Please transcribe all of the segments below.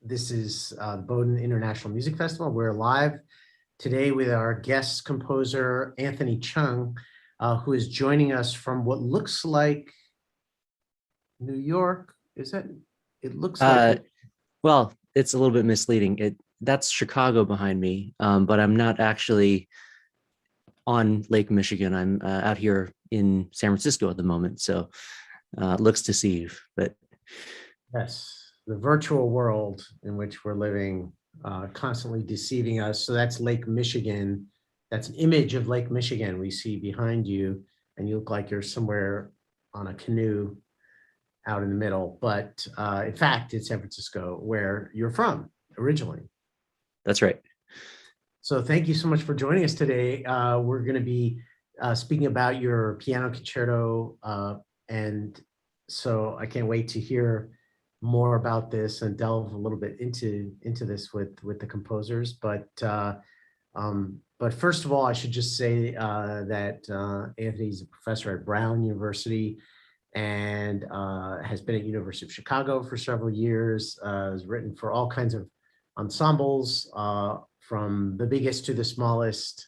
This is the Bowdoin International Music Festival. We're live today with our guest composer, Anthony Cheung, who is joining us from what looks like New York. Is that? It looks like, Uh, well, it's a little bit misleading. That's Chicago behind me, but I'm not actually on Lake Michigan. I'm out here in San Francisco at the moment, so it looks deceive. But yes, the virtual world in which we're living, constantly deceiving us. So that's Lake Michigan. That's an image of Lake Michigan we see behind you, and you look like you're somewhere on a canoe out in the middle, but in fact, it's San Francisco, where you're from originally. that's right. So thank you so much for joining us today. We're going to be speaking about your piano concerto, and so I can't wait to hear more about this and delve a little bit into this with the composers. But first of all, I should just say that Anthony's a professor at Brown University and has been at University of Chicago for several years, has written for all kinds of ensembles, from the biggest to the smallest,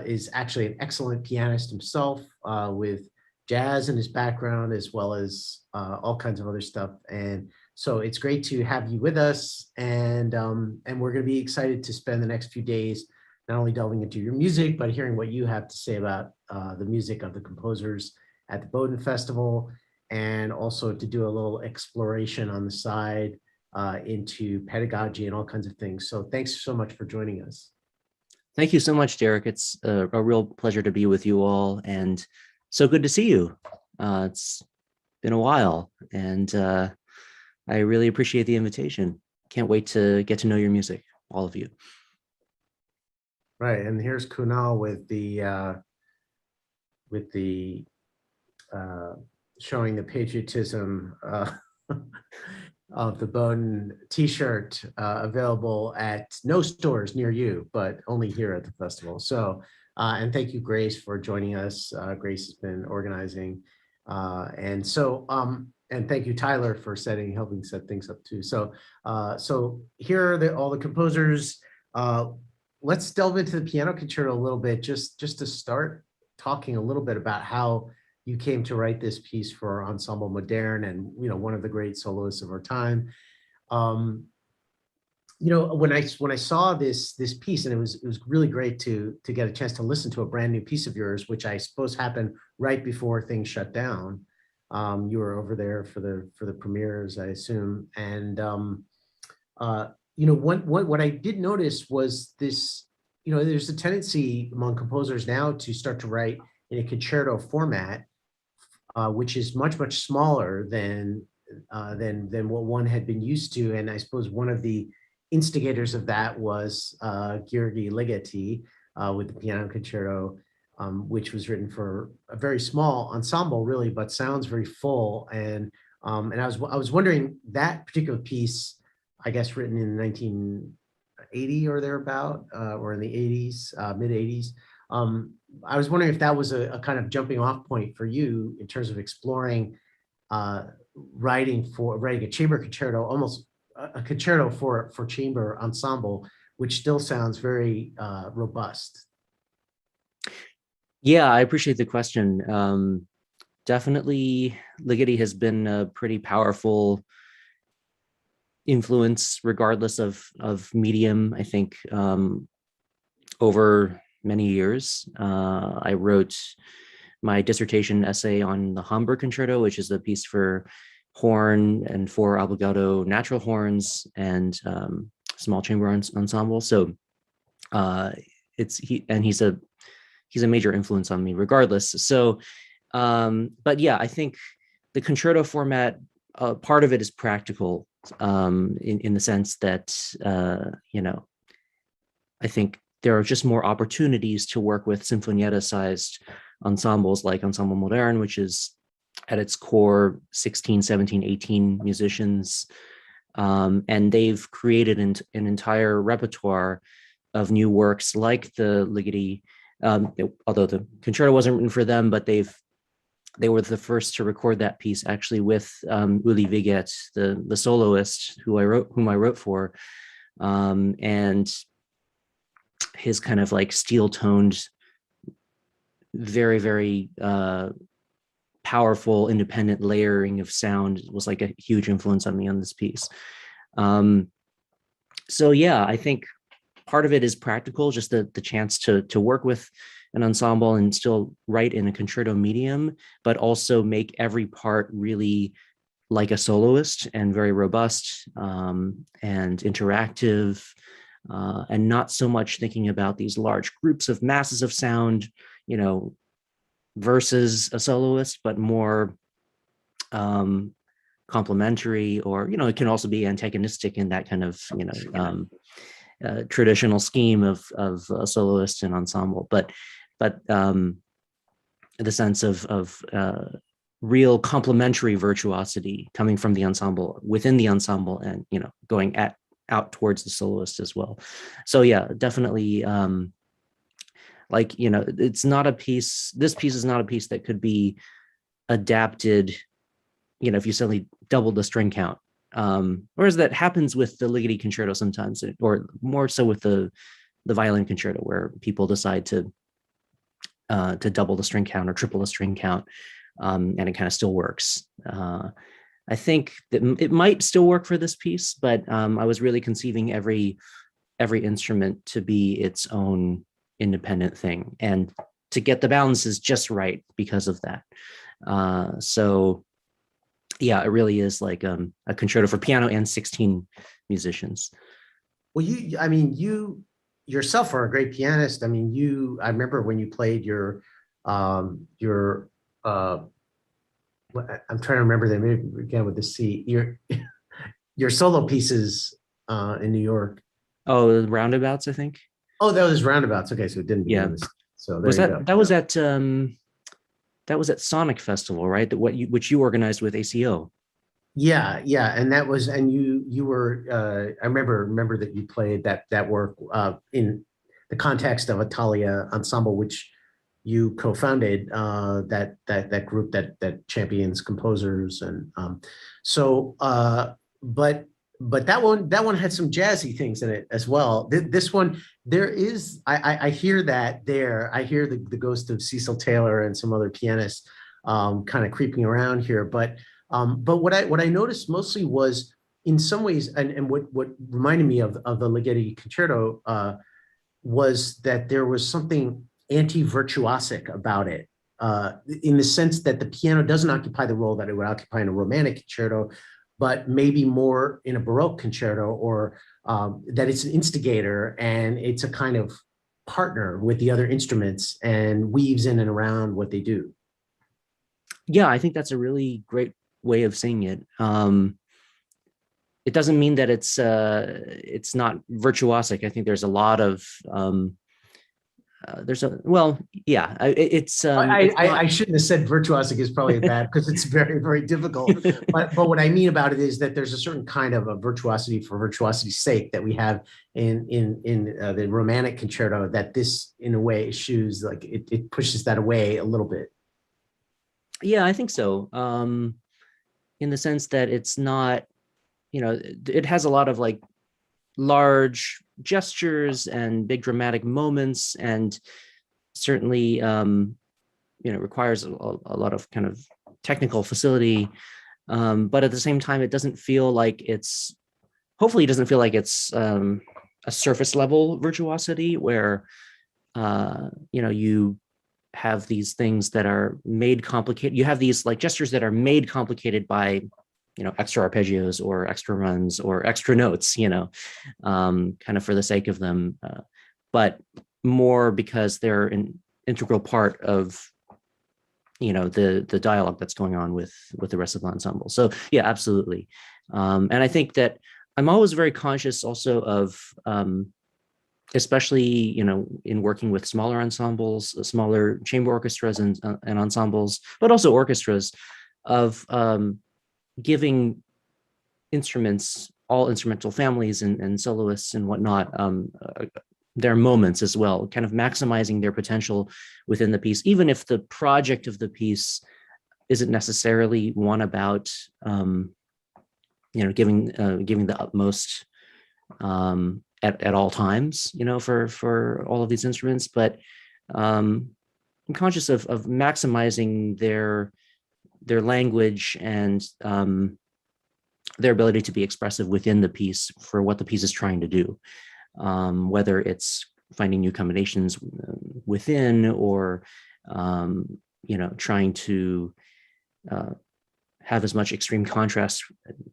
is actually an excellent pianist himself, with jazz in his background, as well as all kinds of other stuff. And so it's great to have you with us. And we're going to be excited to spend the next few days not only delving into your music, but hearing what you have to say about the music of the composers at the Bowdoin Festival, and also to do a little exploration on the side into pedagogy and all kinds of things. So thanks so much for joining us. Thank you so much, Derek. It's a real pleasure to be with you all, and so good to see you. It's been a while, and I really appreciate the invitation. Can't wait to get to know your music, all of you. Right, and here's Kunal with the showing the patriotism of the Bowdoin t-shirt, available at no stores near you, but only here at the festival. So, and thank you, Grace, for joining us. Grace has been organizing. And thank you, Tyler, for helping set things up too. So, so here are all the composers. Let's delve into the piano concerto a little bit, just to start talking a little bit about how you came to write this piece for Ensemble Moderne, and one of the great soloists of our time. When I saw this piece, and it was really great to get a chance to listen to a brand new piece of yours, which I suppose happened right before things shut down. You were over there for the premieres, I assume, and what I did notice was this. There's a tendency among composers now to start to write in a concerto format, which is much smaller than what one had been used to. And I suppose one of the instigators of that was György Ligeti, with the piano concerto, which was written for a very small ensemble, really, but sounds very full. And I was wondering, that particular piece, I guess written in 1980 or thereabout, or in the 80s, mid 80s. I was wondering if that was a kind of jumping off point for you in terms of exploring writing a chamber concerto, almost a concerto for chamber ensemble, which still sounds very robust. Yeah, I appreciate the question. Definitely, Ligeti has been a pretty powerful influence, regardless of medium. I think over many years, I wrote my dissertation essay on the Hamburg Concerto, which is a piece for horn and four obligato natural horns and small chamber ensemble. So he's a major influence on me, regardless. So, but yeah, I think the concerto format, part of it is practical, in the sense that I think there are just more opportunities to work with sinfonietta-sized ensembles like Ensemble Moderne, which is at its core 16, 17, 18 musicians. And they've created an entire repertoire of new works like the Ligeti, although the concerto wasn't written for them, but they've they were the first to record that piece actually with Uli Viget, the soloist whom I wrote for, and his kind of like steel toned, very, very powerful, independent layering of sound was like a huge influence on me on this piece. So yeah, I think part of it is practical, just the chance to work with an ensemble and still write in a concerto medium, but also make every part really like a soloist and very robust and interactive, and not so much thinking about these large groups of masses of sound, you know, versus a soloist, but more complementary, or, you know, it can also be antagonistic in that kind of, you know, traditional scheme of a soloist and ensemble, but the sense of real complementary virtuosity coming from the ensemble, within the ensemble, and, you know, going out towards the soloist as well. So yeah, definitely, like, you know, it's not a piece, this piece is not a piece that could be adapted, you know, if you suddenly double the string count. Whereas that happens with the Ligeti concerto sometimes, or more so with the violin concerto, where people decide to double the string count or triple the string count, and it kind of still works. I think that it might still work for this piece, but I was really conceiving every instrument to be its own independent thing, and to get the balances just right because of that. So yeah, it really is like a concerto for piano and 16 musicians. Well, I mean, you yourself are a great pianist. I mean, I remember when you played uh, I'm trying to remember them again with the C, your solo pieces in New York. Oh, the roundabouts, I think. Oh, that was roundabouts. Okay, so it didn't begin Yeah. with. So there Was you go. that was at Sonic Festival, right? Which you organized with ACO. Yeah, yeah, and that was, and you were. I remember that you played that work in the context of Italia Ensemble, which you co-founded. That group that champions composers, and so. But that one had some jazzy things in it as well. This one, there is, I hear that there. I hear the ghost of Cecil Taylor and some other pianists kind of creeping around here, but what I noticed mostly was, in some ways, and what reminded me of the Ligeti concerto was that there was something anti-virtuosic about it, in the sense that the piano doesn't occupy the role that it would occupy in a romantic concerto, but maybe more in a Baroque concerto, or that it's an instigator and it's a kind of partner with the other instruments and weaves in and around what they do. Yeah, I think that's a really great way of seeing it. It doesn't mean that it's not virtuosic. I think there's a lot of yeah, I shouldn't have said virtuosic is probably bad, because it's very, very difficult. But what I mean about it is that there's a certain kind of a virtuosity for virtuosity's sake that we have in the romantic concerto, that this, in a way, eschews, like it pushes that away a little bit. Yeah, I think so. In the sense that it's not, you know, it has a lot of like large gestures and big dramatic moments, and certainly, you know, requires a lot of kind of technical facility. But at the same time, it doesn't feel like it's, hopefully it doesn't feel like it's a surface level virtuosity where, you know, you have these things that are made complicated. You have these like gestures that are made complicated by, you know, extra arpeggios or extra runs or extra notes, you know, kind of for the sake of them, but more because they're an integral part of, you know, the dialogue that's going on with the rest of the ensemble. So yeah, absolutely. And I think that I'm always very conscious also of, especially, you know, in working with smaller ensembles, smaller chamber orchestras and ensembles, but also orchestras, of giving instruments, all instrumental families and soloists and whatnot, their moments as well, kind of maximizing their potential within the piece, even if the project of the piece isn't necessarily one about giving the utmost at all times, for all of these instruments, but I'm conscious of maximizing their language and their ability to be expressive within the piece for what the piece is trying to do, whether it's finding new combinations within, or trying to have as much extreme contrast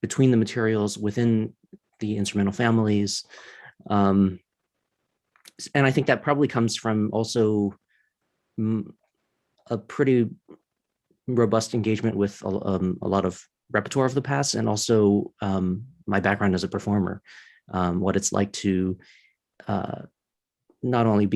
between the materials within the instrumental families. And I think that probably comes from also a pretty robust engagement with a lot of repertoire of the past, and also my background as a performer, what it's like to not only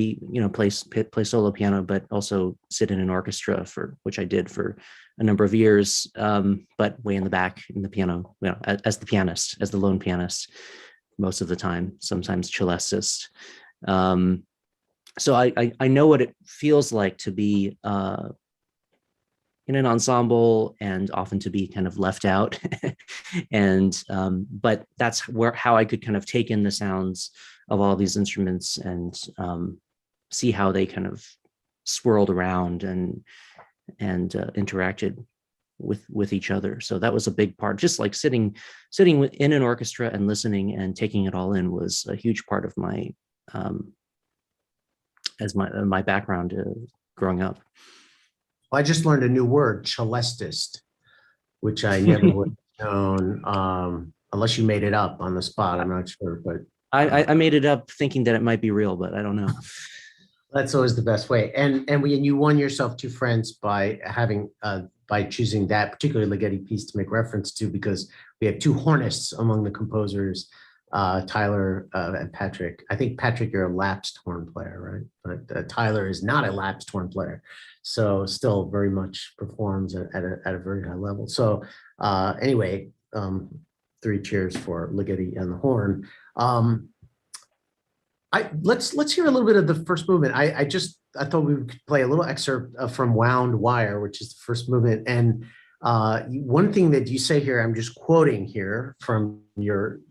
play solo piano, but also sit in an orchestra, for which I did for a number of years, but way in the back in the piano, as the pianist, as the lone pianist most of the time, sometimes cellistist. So I know what it feels like to be in an ensemble, and often to be kind of left out. And but that's how I could kind of take in the sounds of all these instruments, and see how they kind of swirled around and interacted with each other. So that was a big part. Just like sitting in an orchestra and listening and taking it all in was a huge part of my as my background growing up. Well, I just learned a new word, cellistist, which I never would have known, unless you made it up on the spot. I'm not sure, but I made it up thinking that it might be real, but I don't know. that's always the best way. And you won yourself two friends by having by choosing that particular Ligeti piece to make reference to, because we have two hornists among the composers, Tyler and Patrick. I think, Patrick, you're a lapsed horn player, right? But Tyler is not a lapsed horn player, so still very much performs at a very high level. So anyway, three cheers for Ligeti and the horn. Let's hear a little bit of the first movement. I thought we could play a little excerpt from Wound Wire, which is the first movement. And one thing that you say here, I'm just quoting here from your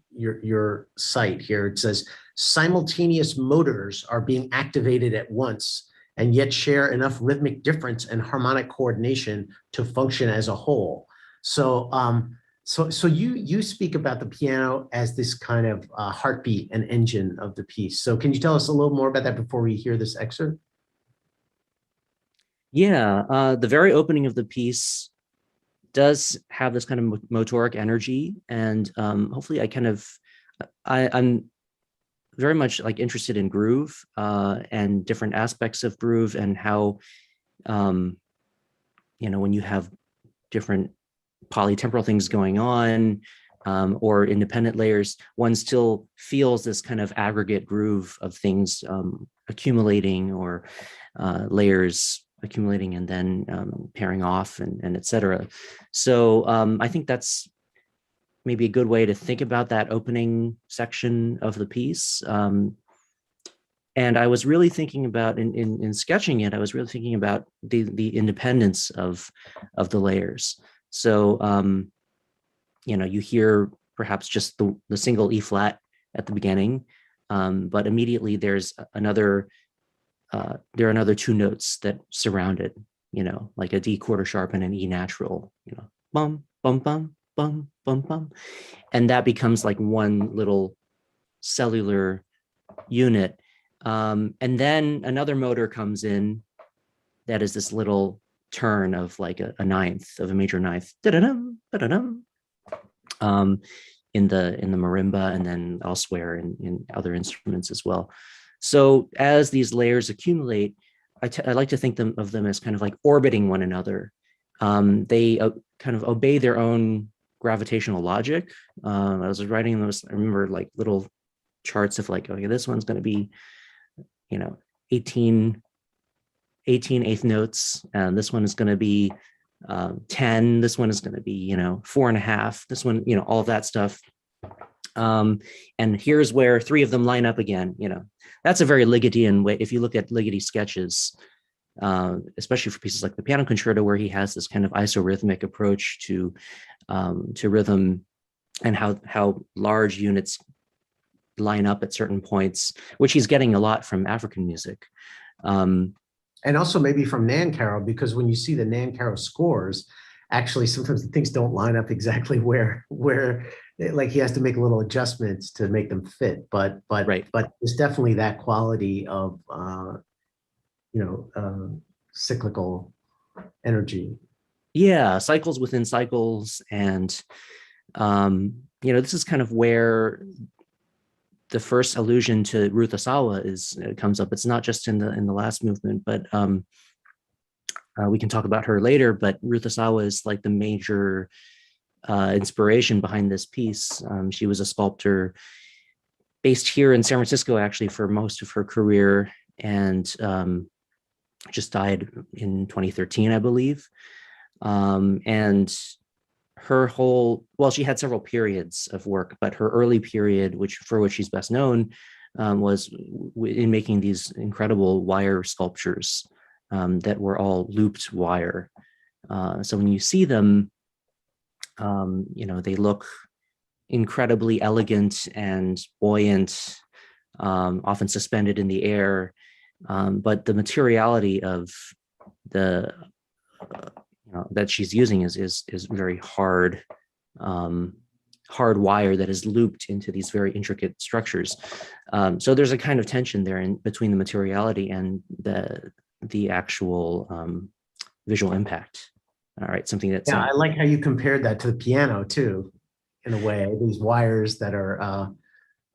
site here. It says, simultaneous motors are being activated at once, and yet share enough rhythmic difference and harmonic coordination to function as a whole. So so you speak about the piano as this kind of heartbeat and engine of the piece. So can you tell us a little more about that before we hear this excerpt? Yeah, the very opening of the piece does have this kind of motoric energy, and hopefully I'm very much like interested in groove and different aspects of groove, and how when you have different polytemporal things going on, or independent layers, one still feels this kind of aggregate groove of things accumulating, or layers accumulating and then pairing off, and et cetera. So I think that's maybe a good way to think about that opening section of the piece. And I was really thinking about, in sketching it, I was really thinking about the independence of the layers. So you hear perhaps just the single E flat at the beginning, but immediately there are another two notes that surround it, like a D quarter sharp and an E natural, bum, bum, bum, bum, bum, bum. And that becomes like one little cellular unit. And then another motor comes in that is this little turn of like a ninth, of a major ninth, da-da-dum, da-da-dum, in the marimba, and then elsewhere in other instruments as well. So as these layers accumulate, I like to think of them as kind of like orbiting one another. They kind of obey their own gravitational logic. I was writing those, I remember like little charts of like, okay, this one's going to be, 18 eighth notes. And this one is going to be 10. This one is going to be, 4.5. This one, all of that stuff. And here's where three of them line up again. That's a very Ligetian way. If you look at Ligeti sketches, especially for pieces like the piano concerto, where he has this kind of isorhythmic approach to rhythm and how large units line up at certain points, which he's getting a lot from African music. And also maybe from Nan Carroll, because when you see the Nan Carroll scores, actually sometimes the things don't line up exactly where like he has to make little adjustments to make them fit. Right. But there's definitely that quality of cyclical energy. Yeah, cycles within cycles. And this is kind of where the first allusion to Ruth Asawa comes up. It's not just in the last movement, but we can talk about her later. But Ruth Asawa is like the major inspiration behind this piece. She was a sculptor based here in San Francisco, actually, for most of her career, and just died in 2013, I believe. And her she had several periods of work, but her early period, for which she's best known, was in making these incredible wire sculptures that were all looped wire. So when you see them, they look incredibly elegant and buoyant, often suspended in the air. But the materiality of the that she's using is very hard, hard wire that is looped into these very intricate structures. So there's a kind of tension there between the materiality and the actual visual impact. All right, something that's I like how you compared that to the piano too, in a way. These wires that are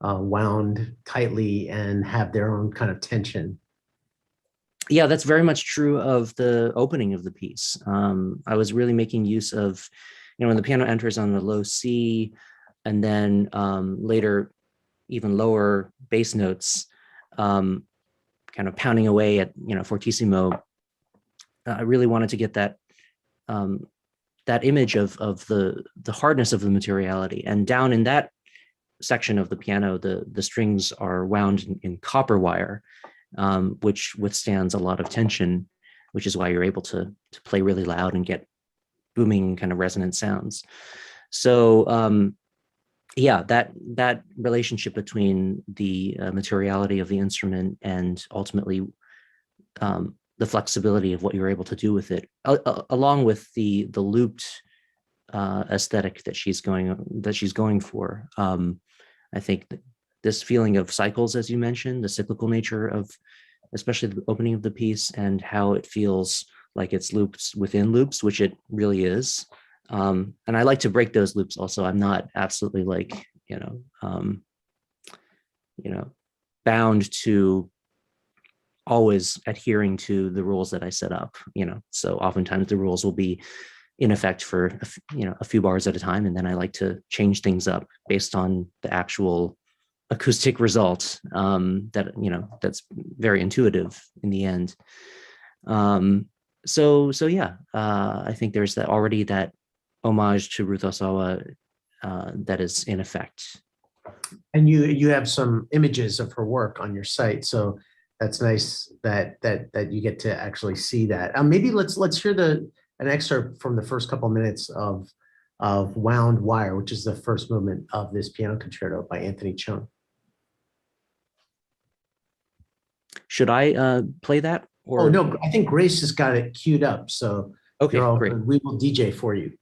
wound tightly and have their own kind of tension. Yeah, that's very much true of the opening of the piece. I was really making use of, when the piano enters on the low C, and then later even lower bass notes, kind of pounding away at fortissimo. I really wanted to get that image of the hardness of the materiality. And down in that section of the piano, the strings are wound in copper wire, which withstands a lot of tension, which is why you're able to play really loud and get booming kind of resonant sounds. So that relationship between the materiality of the instrument and ultimately the flexibility of what you're able to do with it, along with the looped aesthetic that she's going for. I think that this feeling of cycles, as you mentioned, the cyclical nature of especially the opening of the piece, and how it feels like it's loops within loops, which it really is. And I like to break those loops also. I'm not absolutely bound to always adhering to the rules that I set up, so oftentimes the rules will be in effect for a few bars at a time, and then I like to change things up based on the actual acoustic result that's very intuitive in the end. I think there's that homage to Ruth Osawa that is in effect. And you have some images of her work on your site, so that's nice that you get to actually see that. Maybe let's hear an excerpt from the first couple minutes of Wound Wire, which is the first movement of this piano concerto by Anthony Cheung. Should I play that? Or? Oh no, I think Grace has got it queued up, so okay, great. We will DJ for you.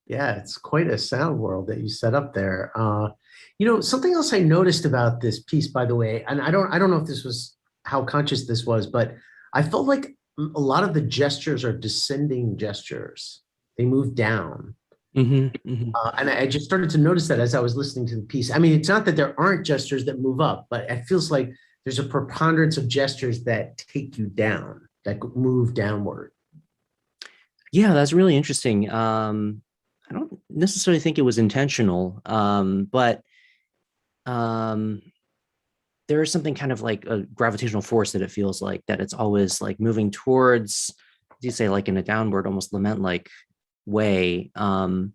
Yeah, it's quite a sound world that you set up there. Something else I noticed about this piece, by the way, and I don't know if this was how conscious this was, but I felt like a lot of the gestures are descending gestures. They move down. Mhm, mhm. And I just started to notice that as I was listening to the piece. I mean, it's not that there aren't gestures that move up, but it feels like there's a preponderance of gestures that take you down, that move downward. Yeah, that's really interesting. I don't necessarily think it was intentional, but um, there is something kind of like a gravitational force that it feels like that it's always like moving towards, as you say, like in a downward, almost lament-like way. And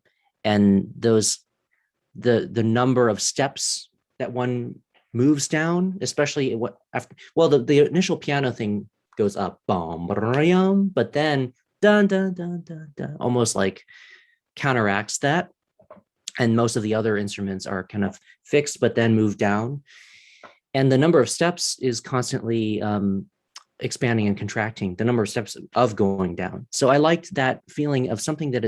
the number of steps that one moves down, especially what after, well, the initial piano thing goes up, boom, but then dun dun dun dun dun, almost like counteracts that. And most of the other instruments are kind of fixed, but then move down. And the number of steps is constantly expanding and contracting, the number of steps of going down. So I liked that feeling of something that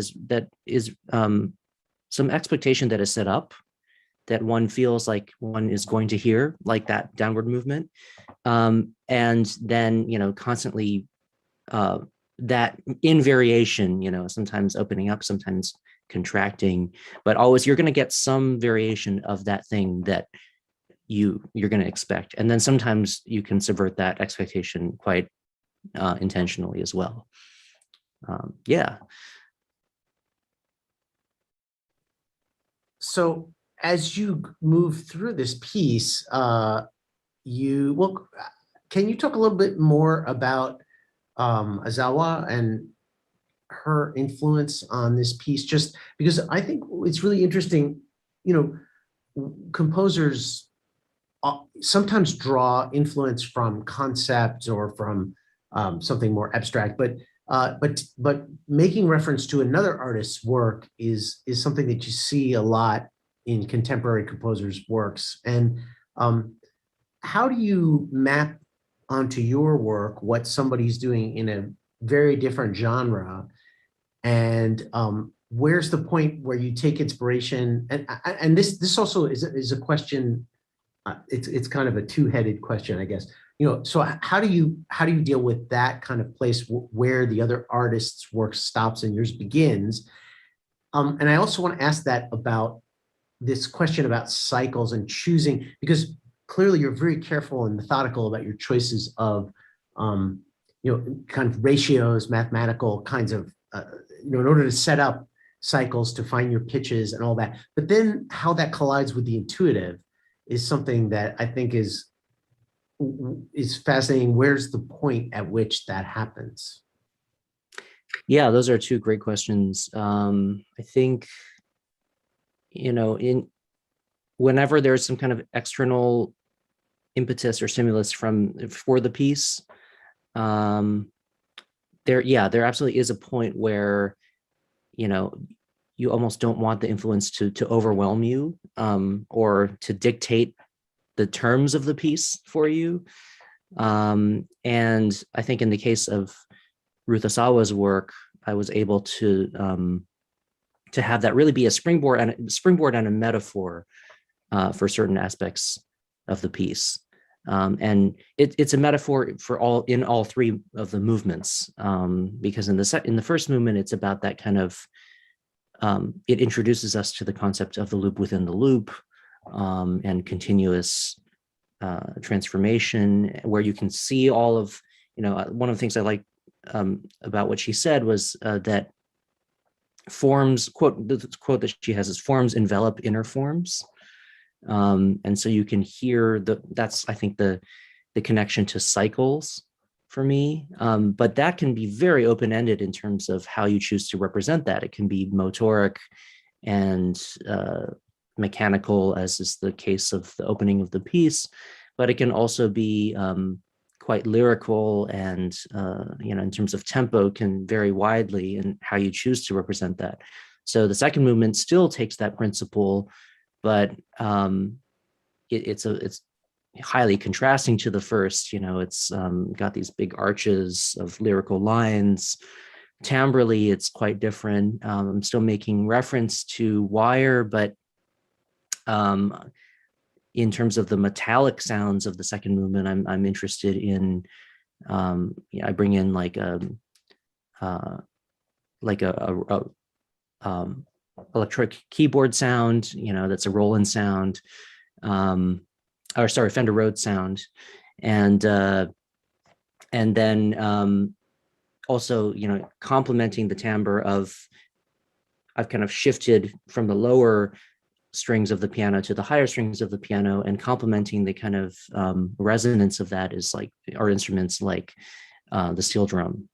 is some expectation that is set up, that one feels like one is going to hear, like that downward movement. And then, constantly that in variation, sometimes opening up, sometimes contracting, but always you're going to get some variation of that thing that you're going to expect. And then sometimes you can subvert that expectation quite intentionally as well. Yeah. So as you move through this piece, can you talk a little bit more about Azawa and her influence on this piece? Just because I think it's really interesting, composers sometimes draw influence from concepts or from something more abstract, but making reference to another artist's work is something that you see a lot in contemporary composers' works. And how do you map onto your work what somebody's doing in a very different genre? And where's the point where you take inspiration? And this also is a question. It's kind of a two-headed question, I guess. So how do you deal with that kind of place where the other artist's work stops and yours begins? And I also want to ask that about this question about cycles and choosing, because clearly you're very careful and methodical about your choices of, kind of ratios, mathematical kinds of, in order to set up cycles to find your pitches and all that. But then how that collides with the intuitive is something that I think is fascinating. Where's the point at which that happens? Yeah, those are two great questions. I think, in whenever there's some kind of external impetus or stimulus for the piece, there absolutely is a point where, you almost don't want the influence to overwhelm you, or to dictate the terms of the piece for you. And I think in the case of Ruth Asawa's work, I was able to have that really be a springboard and a metaphor for certain aspects of the piece. And it's a metaphor for all three of the movements, because in the first movement, it's about that kind of, it introduces us to the concept of the loop within the loop, and continuous transformation, where you can see all of, one of the things I like about what she said was that forms, the quote that she has is, forms envelop inner forms. And so you can hear that's, I think, the connection to cycles for me. But that can be very open-ended in terms of how you choose to represent that. It can be motoric and mechanical, as is the case of the opening of the piece, but it can also be quite lyrical and, in terms of tempo can vary widely in how you choose to represent that. So the second movement still takes that principle, but it's highly contrasting to the first. It's got these big arches of lyrical lines. Timbrally, it's quite different. I'm still making reference to wire, but in terms of the metallic sounds of the second movement, I'm interested in. I bring in like a electric keyboard sound, that's a Roland sound, Fender Rhodes sound, and then also, complementing the timbre of, I've kind of shifted from the lower strings of the piano to the higher strings of the piano, and complementing the kind of resonance of that is like, are instruments like the steel drum,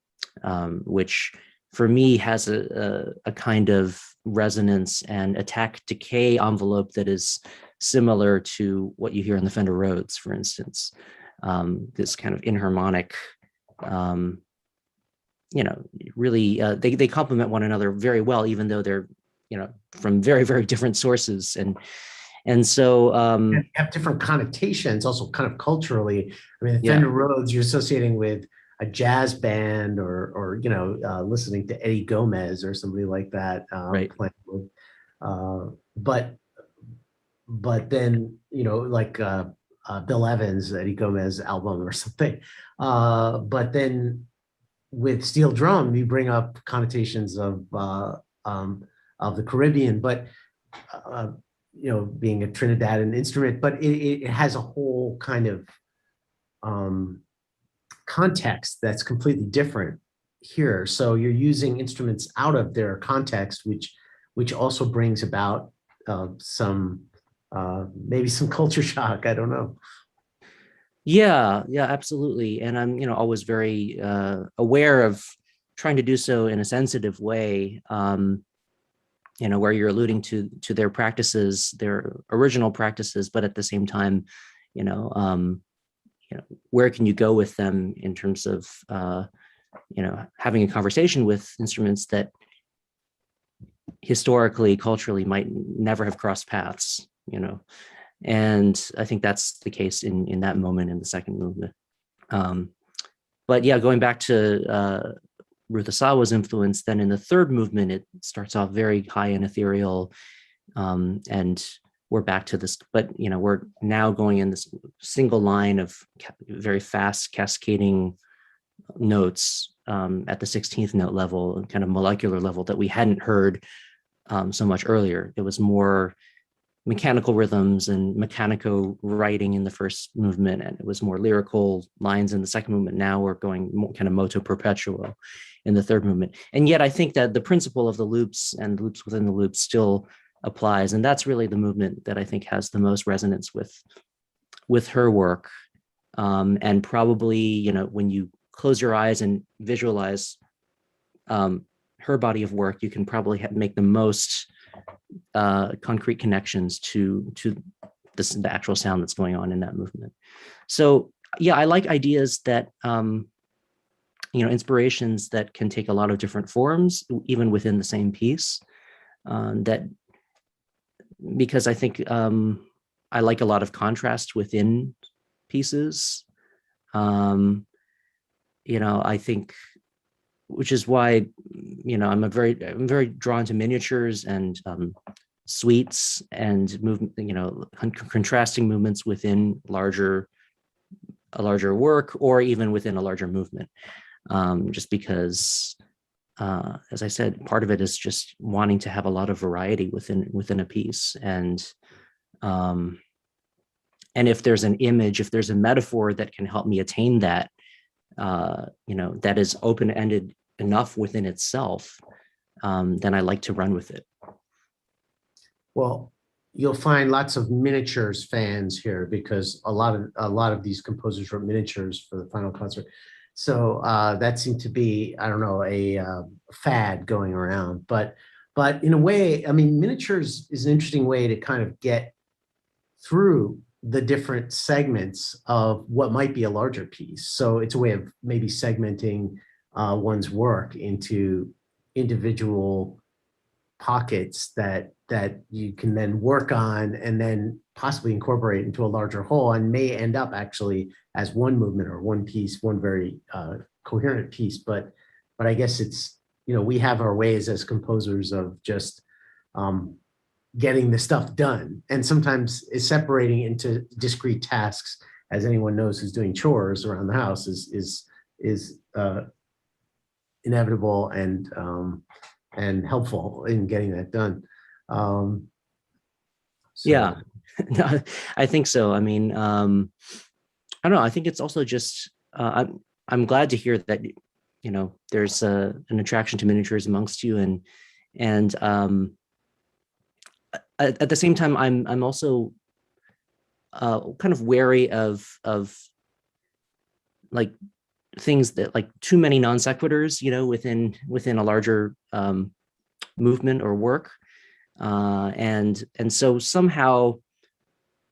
which for me has a kind of resonance and attack decay envelope that is similar to what you hear in the Fender Rhodes, for instance. This kind of inharmonic, really, they complement one another very well, even though they're, from very, very different sources. And so have different connotations also kind of culturally. I mean, the yeah. Fender Rhodes you're associating with a jazz band or listening to Eddie Gomez or somebody like that, Right. playing with, but then, like Bill Evans, Eddie Gomez album or something. But then with steel drum, you bring up connotations of the Caribbean, but being a Trinidadian instrument, but it has a whole kind of context that's completely different here. So you're using instruments out of their context, which also brings about some maybe some culture shock. I don't know. Yeah, absolutely. And I'm, always very aware of trying to do so in a sensitive way, where you're alluding to their practices, their original practices, but at the same time, where can you go with them in terms of, having a conversation with instruments that historically, culturally might never have crossed paths, And I think that's the case in that moment in the second movement. But yeah, going back to Ruth Asawa's influence, then in the third movement, it starts off very high and ethereal. And we're back to this, but we're now going in this single line of very fast cascading notes at the 16th note level, and kind of molecular level that we hadn't heard so much earlier. It was more mechanical rhythms and mechanical writing in the first movement, and it was more lyrical lines in the second movement. Now we're going more kind of moto perpetuo in the third movement. And yet I think that the principle of the loops and loops within the loops still applies. And that's really the movement that I think has the most resonance with her work. And probably, when you close your eyes and visualize her body of work, you can probably make the most concrete connections to the actual sound that's going on in that movement. So yeah, I like ideas that, inspirations that can take a lot of different forms, even within the same piece, because I think I like a lot of contrast within pieces. I think, which is why, I'm very drawn to miniatures and suites and movement, contrasting movements within a larger work, or even within a larger movement. Just because, as I said, part of it is just wanting to have a lot of variety within a piece. And if there's an image, if there's a metaphor that can help me attain that, that is open-ended enough within itself, then I like to run with it. Well, you'll find lots of miniatures fans here because a lot of these composers wrote miniatures for the final concert. So that seemed to be, I don't know, a fad going around. But in a way, I mean, miniatures is an interesting way to kind of get through the different segments of what might be a larger piece. So it's a way of maybe segmenting one's work into individual pockets that you can then work on and then possibly incorporate into a larger whole, and may end up actually as one movement or one piece, one very coherent piece. But I guess it's, we have our ways as composers of just getting the stuff done, and sometimes it's separating into discrete tasks, as anyone knows who's doing chores around the house is inevitable and helpful in getting that done. Yeah, I think so. I mean, I don't know. I think it's also just, I'm glad to hear that, there's an attraction to miniatures amongst you, and at the same time, I'm also kind of wary of like things that, like, too many non sequiturs, within a larger movement or work, and so somehow,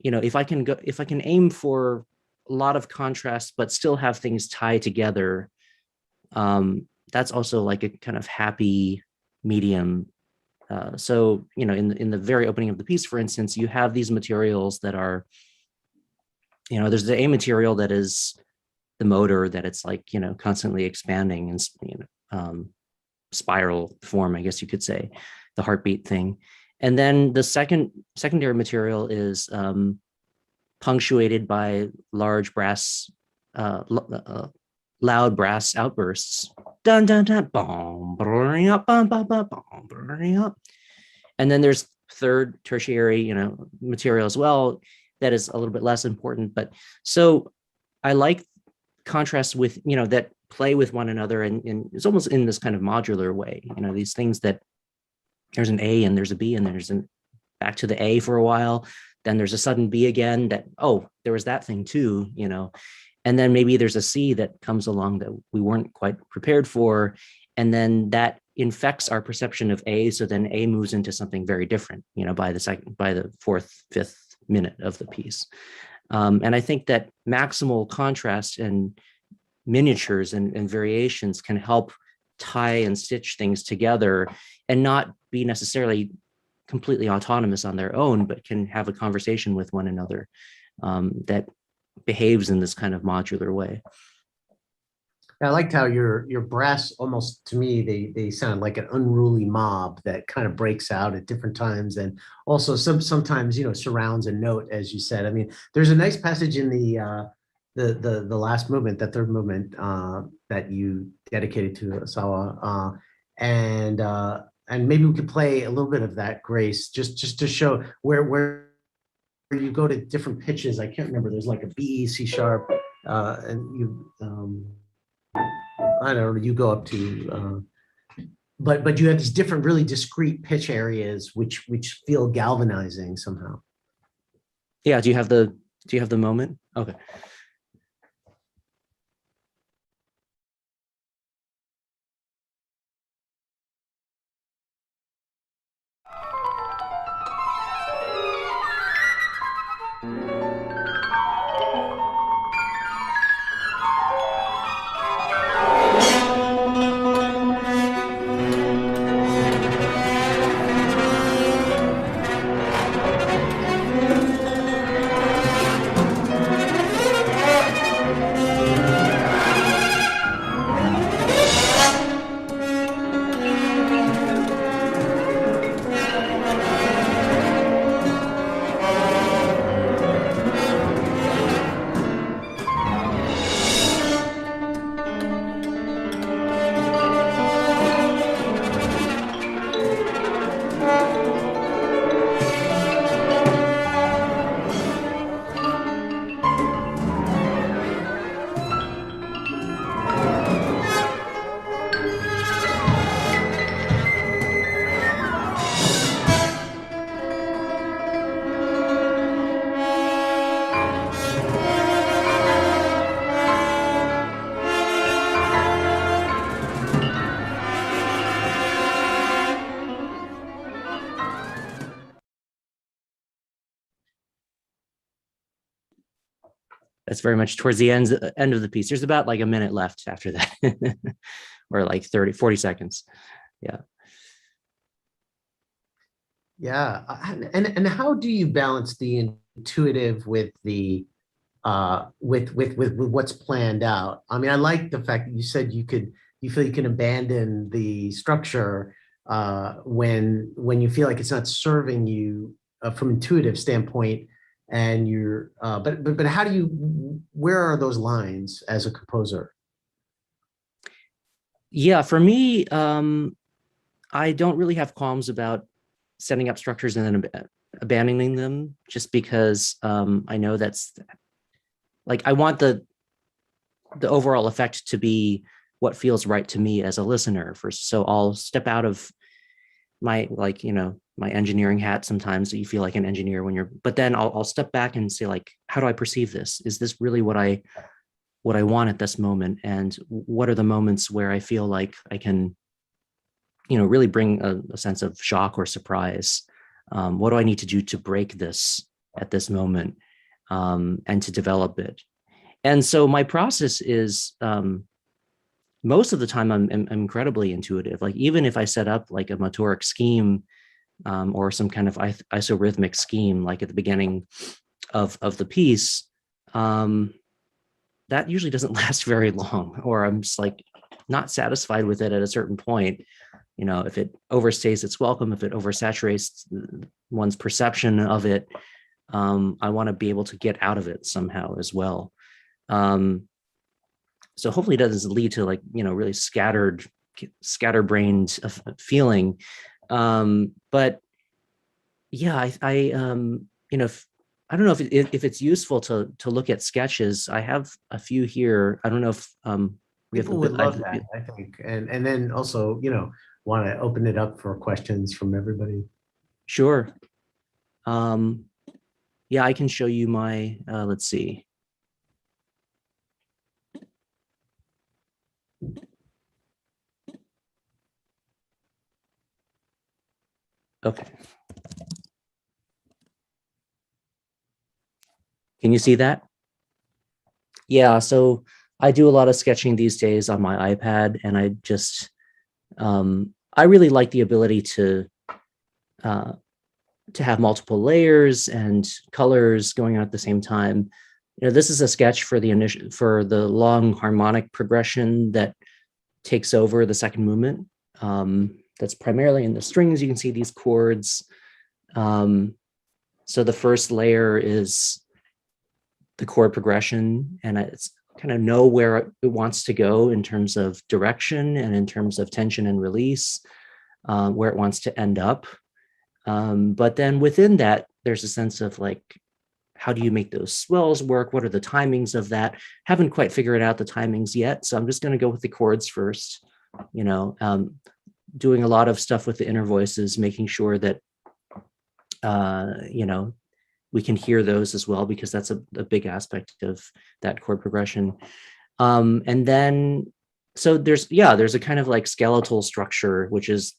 if I can aim for a lot of contrast but still have things tie together, that's also like a kind of happy medium. So, in the very opening of the piece, for instance, you have these materials that are, there's the A material that is the motor, that it's like, constantly expanding and, spiral form, I guess you could say, the heartbeat thing. And then the secondary material is punctuated by large brass, loud brass outbursts. Dun dun dun, bom, up, bum, bum, bum, bum, and then there's third, tertiary, material as well that is a little bit less important. But so I like contrasts with, that play with one another, and it's almost in this kind of modular way. These things that there's an A and there's a B and there's an back to the A for a while, then there's a sudden B again, that, oh, there was that thing too, and then maybe there's a C that comes along that we weren't quite prepared for, and then that infects our perception of A, so then A moves into something very different, by the fourth, fifth minute of the piece. And I think that maximal contrast and miniatures and variations can help tie and stitch things together, and not be necessarily completely autonomous on their own, but can have a conversation with one another that behaves in this kind of modular way. I liked how your brass, almost to me, they sound like an unruly mob that kind of breaks out at different times, and also sometimes surrounds a note, as you said. I mean, there's a nice passage in the last movement, that third movement, that you dedicated to Asawa, and maybe we could play a little bit of that, Grace, just to show where you go to different pitches. I can't remember. There's like a B, C sharp, and you. I don't know, you go up to, but you have these different really discrete pitch areas which feel galvanizing somehow. Yeah, do you have the moment? Okay. It's very much towards the end of the piece. There's about like a minute left after that, or like 30, 40 seconds. Yeah. Yeah. And how do you balance the intuitive with the with what's planned out? I mean, I like the fact that you said you feel you can abandon the structure when you feel like it's not serving you from intuitive standpoint, and but how do you, where are those lines as a composer? Yeah, for me, I don't really have qualms about setting up structures and then abandoning them, just because I know that's like, I want the overall effect to be what feels right to me as a listener first. So I'll step out of my, like, my engineering hat. Sometimes you feel like an engineer when but then I'll step back and say, like, how do I perceive this? Is this really what I want at this moment? And what are the moments where I feel like I can, really bring a sense of shock or surprise? What do I need to do to break this at this moment, and to develop it? And so my process is, most of the time I'm incredibly intuitive. Like, even if I set up like a motoric scheme, or some kind of isorhythmic scheme, like at the beginning of the piece, that usually doesn't last very long, or I'm just like not satisfied with it at a certain point. If it overstays its welcome, if it oversaturates one's perception of it, I want to be able to get out of it somehow as well. So hopefully it doesn't lead to, like, really scatterbrained feeling. But yeah, I don't know if it's useful to look at sketches. I have a few here. I don't know if we have People would love that, I think, and then also, want to open it up for questions from everybody. Sure. Yeah, I can show you my, let's see. Okay. Can you see that? Yeah, so I do a lot of sketching these days on my iPad, and I really like the ability uh, to have multiple layers and colors going on at the same time. This is a sketch for the long harmonic progression that takes over the second movement. That's primarily in the strings. You can see these chords. So the first layer is the chord progression, and it's kind of know where it wants to go in terms of direction and in terms of tension and release, where it wants to end up. But then within that, there's a sense of, like, how do you make those swells work? What are the timings of that? Haven't quite figured out the timings yet. So I'm just going to go with the chords first, doing a lot of stuff with the inner voices, making sure that, we can hear those as well, because that's a big aspect of that chord progression. And then, so there's a kind of like skeletal structure, which is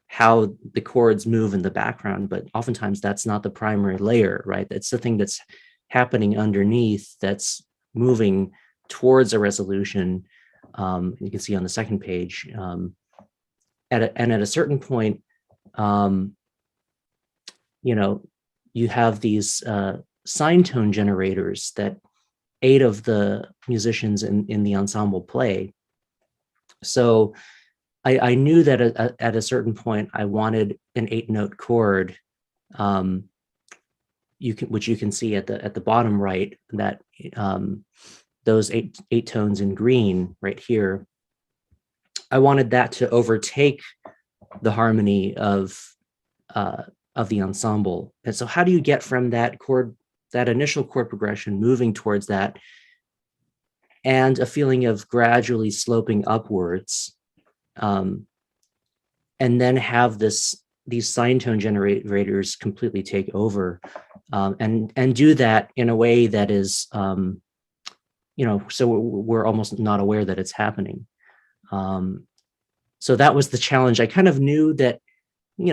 how the chords move in the background, but oftentimes that's not the primary layer, right? It's the thing that's happening underneath that's moving towards a resolution. You can see on the second page. At a certain point, you have these sine tone generators that 8 of the musicians in the ensemble play. So I knew that at a certain point I wanted an 8-note chord, which you can see at the bottom right, that those eight tones in green right here. I wanted that to overtake the harmony of the ensemble. And so how do you get from that initial chord progression, moving towards that, and a feeling of gradually sloping upwards, and then have these sine tone generators completely take over, and do that in a way that is, so we're almost not aware that it's happening. So that was the challenge. I kind of knew that,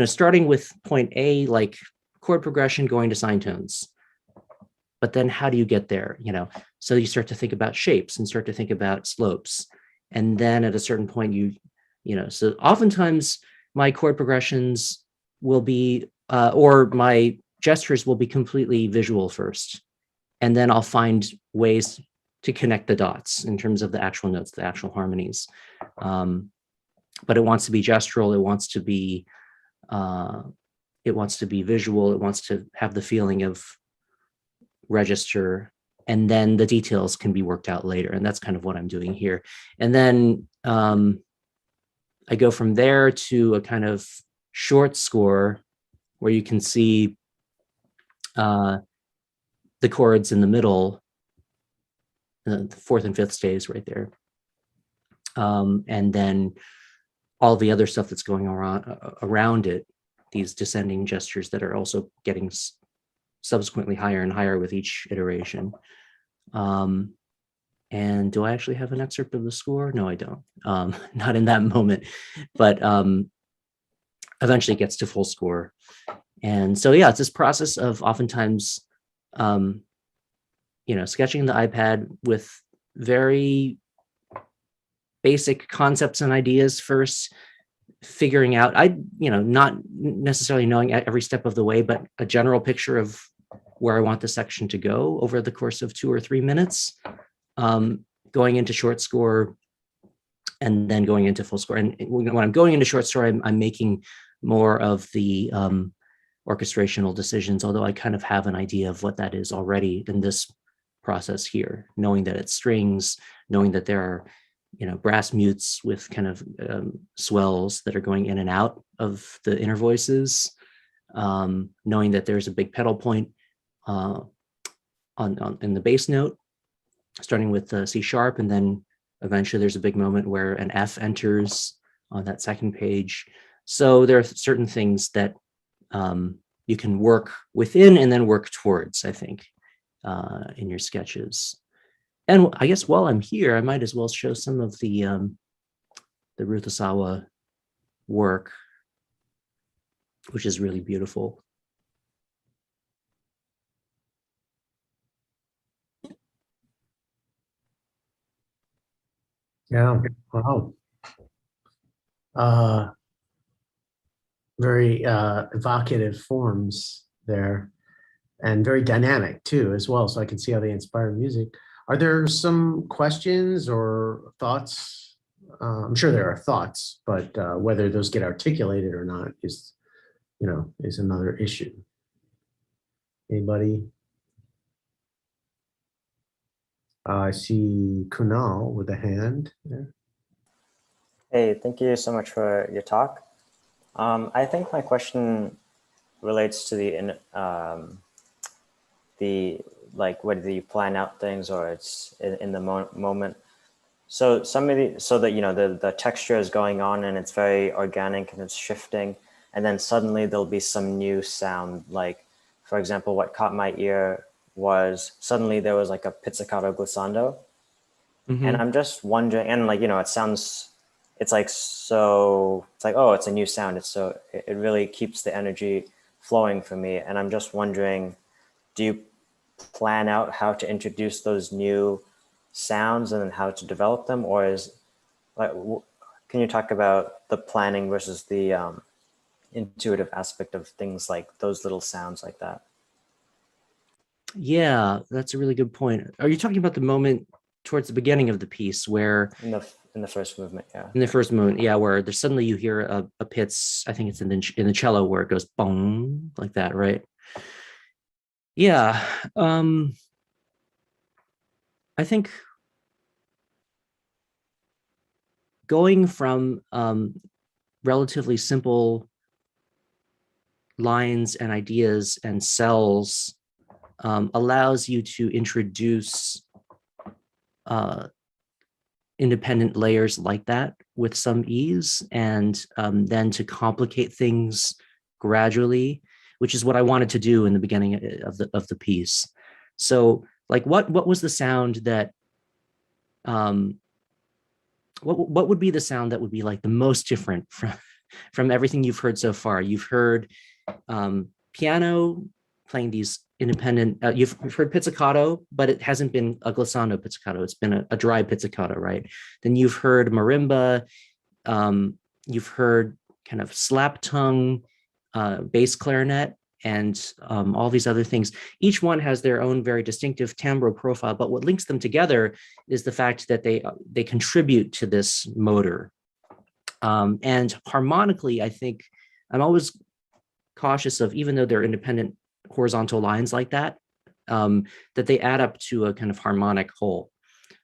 starting with point A, like chord progression, going to sine tones, but then how do you get there? So you start to think about shapes and start to think about slopes. And then at a certain point, so oftentimes my chord progressions will be, or my gestures will be completely visual first. And then I'll find ways to connect the dots in terms of the actual notes, the actual harmonies. But it wants to be gestural. It wants to be visual. It wants to have the feeling of register, and then the details can be worked out later. And that's kind of what I'm doing here. And then I go from there to a kind of short score where you can see the chords in the middle, the fourth and fifth staves right there. And then all the other stuff that's going around it, these descending gestures that are also getting subsequently higher and higher with each iteration. And do I actually have an excerpt of the score? No, I don't. Not in that moment, but eventually it gets to full score. And so, yeah, it's this process of oftentimes, sketching the iPad with very basic concepts and ideas first, figuring out, not necessarily knowing every step of the way, but a general picture of where I want the section to go over the course of 2 or 3 minutes, going into short score and then going into full score. And when I'm going into short score, I'm making more of the orchestrational decisions, although I kind of have an idea of what that is already in this process here, knowing that it's strings, knowing that there are brass mutes with kind of swells that are going in and out of the inner voices, knowing that there's a big pedal point in the bass note, starting with C sharp, and then eventually there's a big moment where an F enters on that second page. So there are certain things that you can work within and then work towards, I think, in your sketches. And I guess while I'm here, I might as well show some of the Ruthasawa work, which is really beautiful. Yeah, wow. Very evocative forms there, and very dynamic too, as well. So I can see how they inspire music. Are there some questions or thoughts? I'm sure there are thoughts, but whether those get articulated or not is another issue. Anybody? I see Kunal with a hand there. Hey, thank you so much for your talk. I think my question relates to whether you plan out things or it's in the moment. So the texture is going on and it's very organic and it's shifting, and then suddenly there'll be some new sound. Like, for example, what caught my ear was suddenly there was like a pizzicato glissando. Mm-hmm. And I'm just wondering, and it sounds, it's like, oh, it's a new sound. It really keeps the energy flowing for me. And I'm just wondering, do you plan out how to introduce those new sounds and then how to develop them? Or can you talk about the planning versus the intuitive aspect of things like those little sounds like that? Yeah, that's a really good point. Are you talking about the moment towards the beginning of the piece where in the first movement? Yeah. In the first moment, yeah, where there's suddenly you hear a pizz, I think it's in the cello where it goes boom like that, right? Yeah. I think going from relatively simple lines and ideas and cells allows you to introduce independent layers like that with some ease, and then to complicate things gradually, which is what I wanted to do in the beginning of the piece. So, like, what was the sound that what would be the sound that would be like the most different from everything you've heard so far? You've heard piano playing these independent, you've heard pizzicato, but it hasn't been a glissando pizzicato. It's been a dry pizzicato, right? Then you've heard marimba, you've heard kind of slap tongue, bass clarinet, and all these other things. Each one has their own very distinctive timbral profile, but what links them together is the fact that they contribute to this motor. And harmonically, I think I'm always cautious of, even though they're independent horizontal lines like that, that they add up to a kind of harmonic whole.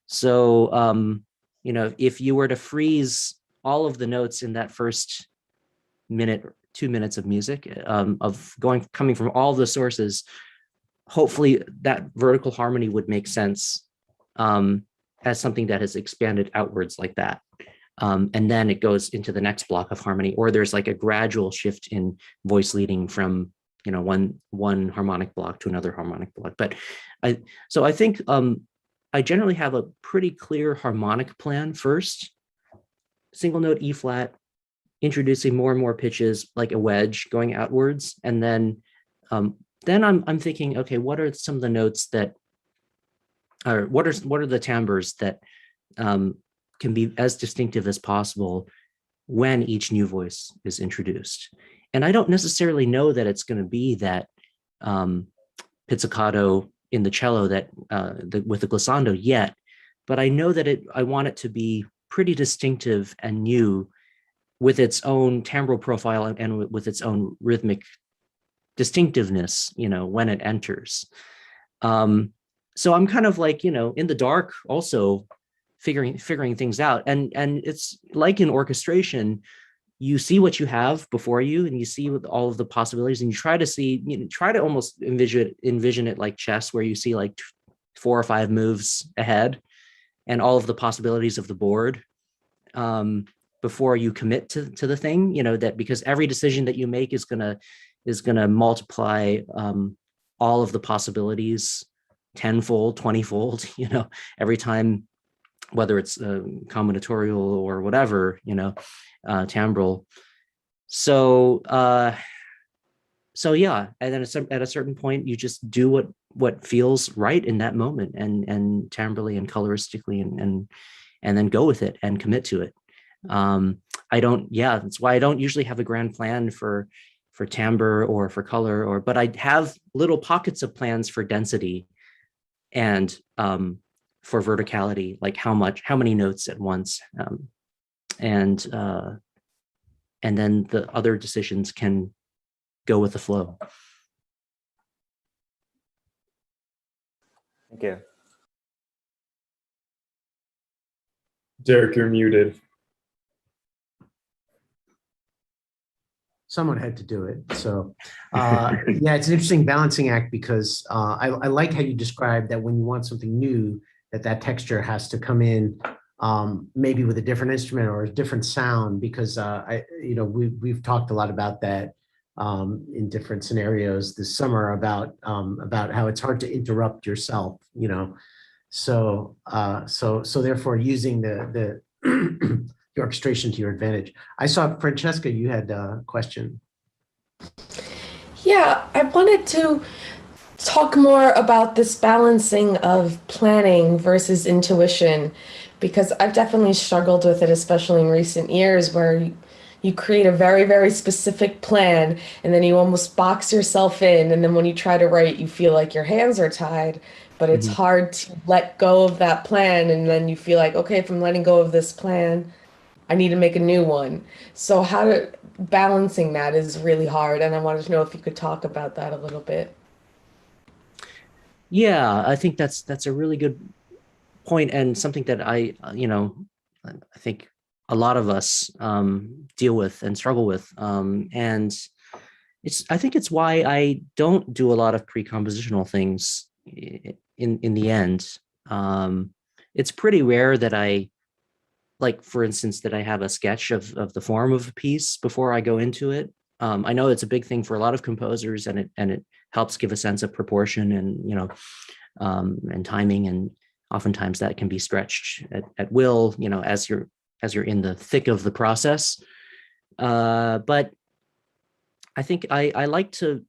So, if you were to freeze all of the notes in that first minute, 2 minutes of music, coming from all the sources, hopefully that vertical harmony would make sense as something that has expanded outwards like that. And then it goes into the next block of harmony, or there's like a gradual shift in voice leading from, one harmonic block to another harmonic block. But I think I generally have a pretty clear harmonic plan first, single note E flat, introducing more and more pitches like a wedge going outwards. And then I'm thinking, okay, what are some of the notes that, or what are the timbres that can be as distinctive as possible when each new voice is introduced. And I don't necessarily know that it's going to be that pizzicato in the cello that with the glissando yet, but I know that I want it to be pretty distinctive and new with its own timbral profile and with its own rhythmic distinctiveness, when it enters. So I'm kind of like, in the dark also figuring things out. And it's like in orchestration, you see what you have before you and you see with all of the possibilities, and you try to try to almost envision it like chess, where you see like 4 or 5 moves ahead and all of the possibilities of the board before you commit to the thing, that because every decision that you make is gonna multiply all of the possibilities tenfold, 20-fold, every time, whether it's combinatorial or whatever, timbral. So yeah, and then at a certain point, you just do what feels right in that moment, and timbrally and coloristically, and then go with it and commit to it. That's why I don't usually have a grand plan for timbre or for color, but I have little pockets of plans for density and for verticality, like how many notes at once, and then the other decisions can go with the flow. Thank you. Derek, you're muted. Someone had to do it. So yeah, it's an interesting balancing act, because I like how you described that when you want something new, that texture has to come in maybe with a different instrument or a different sound, because we've talked a lot about that in different scenarios this summer about how it's hard to interrupt yourself, so therefore using the the orchestration to your advantage. I saw, Francesca, you had a question. Yeah, I wanted to talk more about this balancing of planning versus intuition, because I've definitely struggled with it, especially in recent years, where you create a very, very specific plan and then you almost box yourself in. And then when you try to write, you feel like your hands are tied, but it's hard to let go of that plan. And then you feel like, okay, if I'm letting go of this plan, I need to make a new one. So balancing that is really hard. And I wanted to know if you could talk about that a little bit. Yeah, I think that's a really good point, and something that I think a lot of us deal with and struggle with. And I think it's why I don't do a lot of pre-compositional things in the end. It's pretty rare that I, like, for instance, that I have a sketch of the form of a piece before I go into it. I know it's a big thing for a lot of composers, and it helps give a sense of proportion and and timing, and oftentimes that can be stretched at will, as you're in the thick of the process. But I think I like to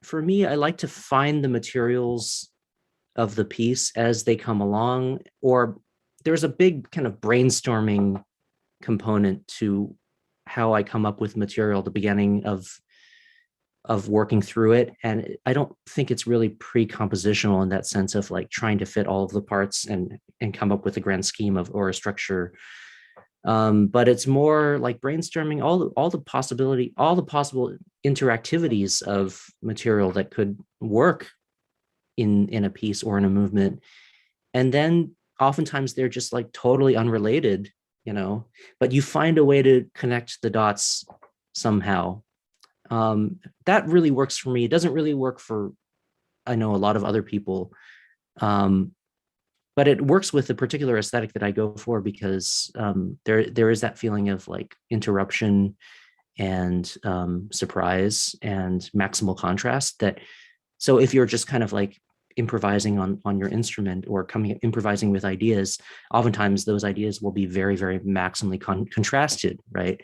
for me, I like to find the materials of the piece as they come along, or there's a big kind of brainstorming component to how I come up with material at the beginning of working through it. And I don't think it's really pre-compositional in that sense of like trying to fit all of the parts and come up with a grand scheme of or a structure. But it's more like brainstorming all the possible interactivities of material that could work in a piece or in a movement. And then oftentimes they're just like totally unrelated, but you find a way to connect the dots somehow. That really works for me. It doesn't really work for, I know, a lot of other people. But it works with the particular aesthetic that I go for because there is that feeling of like interruption and surprise and maximal contrast that, so if you're just kind of like improvising on your instrument or improvising with ideas, oftentimes those ideas will be very, very maximally contrasted, right?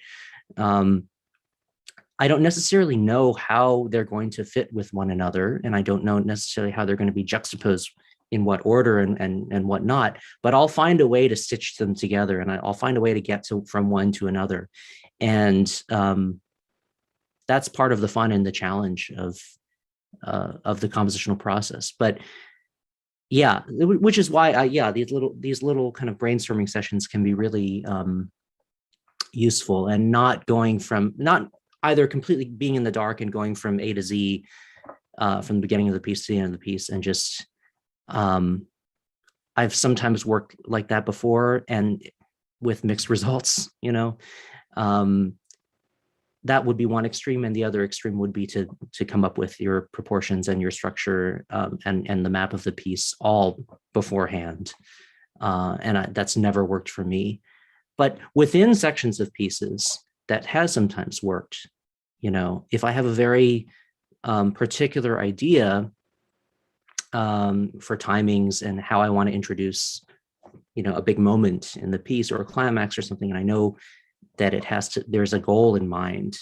I don't necessarily know how they're going to fit with one another, and I don't know necessarily how they're going to be juxtaposed in what order and whatnot, but I'll find a way to stitch them together, and I'll find a way to get from one to another. And that's part of the fun and the challenge of the compositional process. But yeah, which is why these little kind of brainstorming sessions can be really useful, and not either completely being in the dark and going from A to Z from the beginning of the piece to the end of the piece, and just I've sometimes worked like that before and with mixed results, that would be one extreme, and the other extreme would be to come up with your proportions and your structure and the map of the piece all beforehand. That's never worked for me. But within sections of pieces, that has sometimes worked. If I have a very particular idea for timings and how I want to introduce, a big moment in the piece or a climax or something, and I know that there's a goal in mind,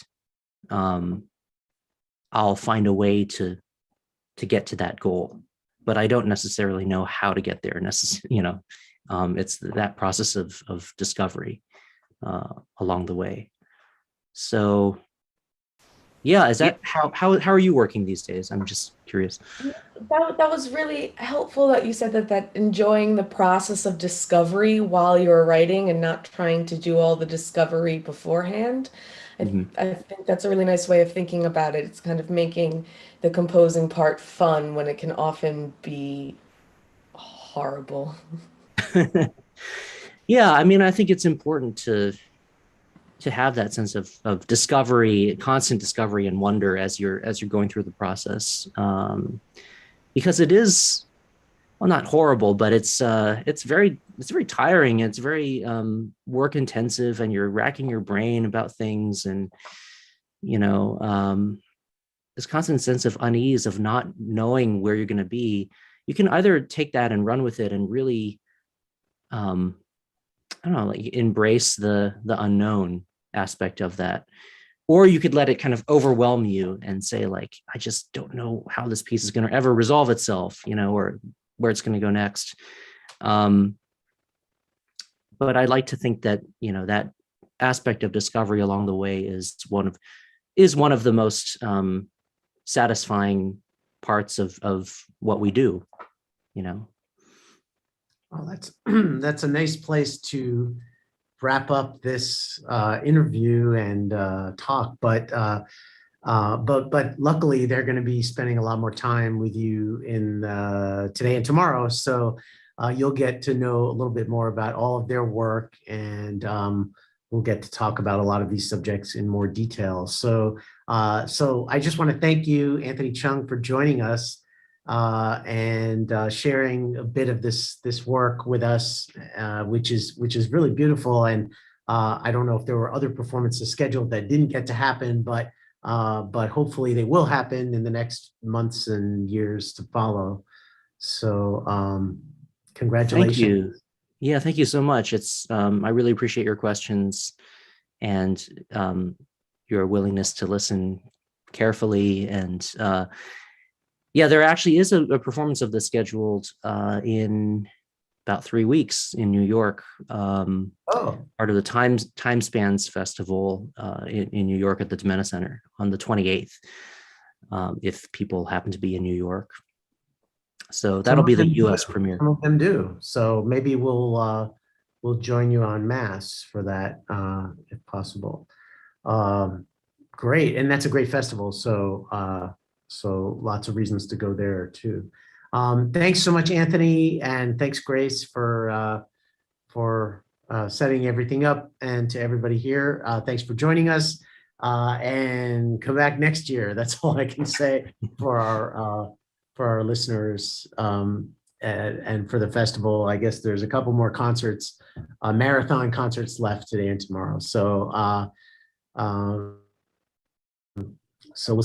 I'll find a way to get to that goal, but I don't necessarily know how to get there. It's that process of discovery along the way. So yeah, is that how are you working these days? I'm just curious. That was really helpful that you said that enjoying the process of discovery while you're writing and not trying to do all the discovery beforehand. I think that's a really nice way of thinking about it. It's kind of making the composing part fun when it can often be horrible. Yeah, I mean, I think it's important to have that sense of discovery, constant discovery and wonder as you're going through the process, because it is, well, not horrible, but it's very tiring. It's very work intensive, and you're racking your brain about things, and this constant sense of unease of not knowing where you're going to be. You can either take that and run with it and really I don't know, like embrace the unknown aspect of that, or you could let it kind of overwhelm you and say, like, I just don't know how this piece is going to ever resolve itself, or where it's going to go next. But I like to think that that aspect of discovery along the way is one of the most satisfying parts of what we do. Well, that's a nice place to wrap up this interview and talk. But luckily, they're going to be spending a lot more time with you in today and tomorrow. So you'll get to know a little bit more about all of their work, and we'll get to talk about a lot of these subjects in more detail. So I just want to thank you, Anthony Cheung, for joining us and sharing a bit of this work with us, which is really beautiful. And I don't know if there were other performances scheduled that didn't get to happen, but hopefully they will happen in the next months and years to follow. So congratulations. Thank you. Yeah, thank you so much. It's I really appreciate your questions and your willingness to listen carefully. And yeah, there actually is a performance of this scheduled in about 3 weeks in New York. Oh, Part of the Time Spans Festival in New York at the Domena Center on the 28th, if people happen to be in New York. So that'll be the US premiere. Some of them do. So maybe we'll join you en masse for that if possible. Great, and that's a great festival. So so lots of reasons to go there too. Thanks so much, Anthony, and thanks, Grace, for setting everything up, and to everybody here. Thanks for joining us, and come back next year. That's all I can say for our listeners, and for the festival. I guess there's a couple more concerts, marathon concerts left today and tomorrow. So so we'll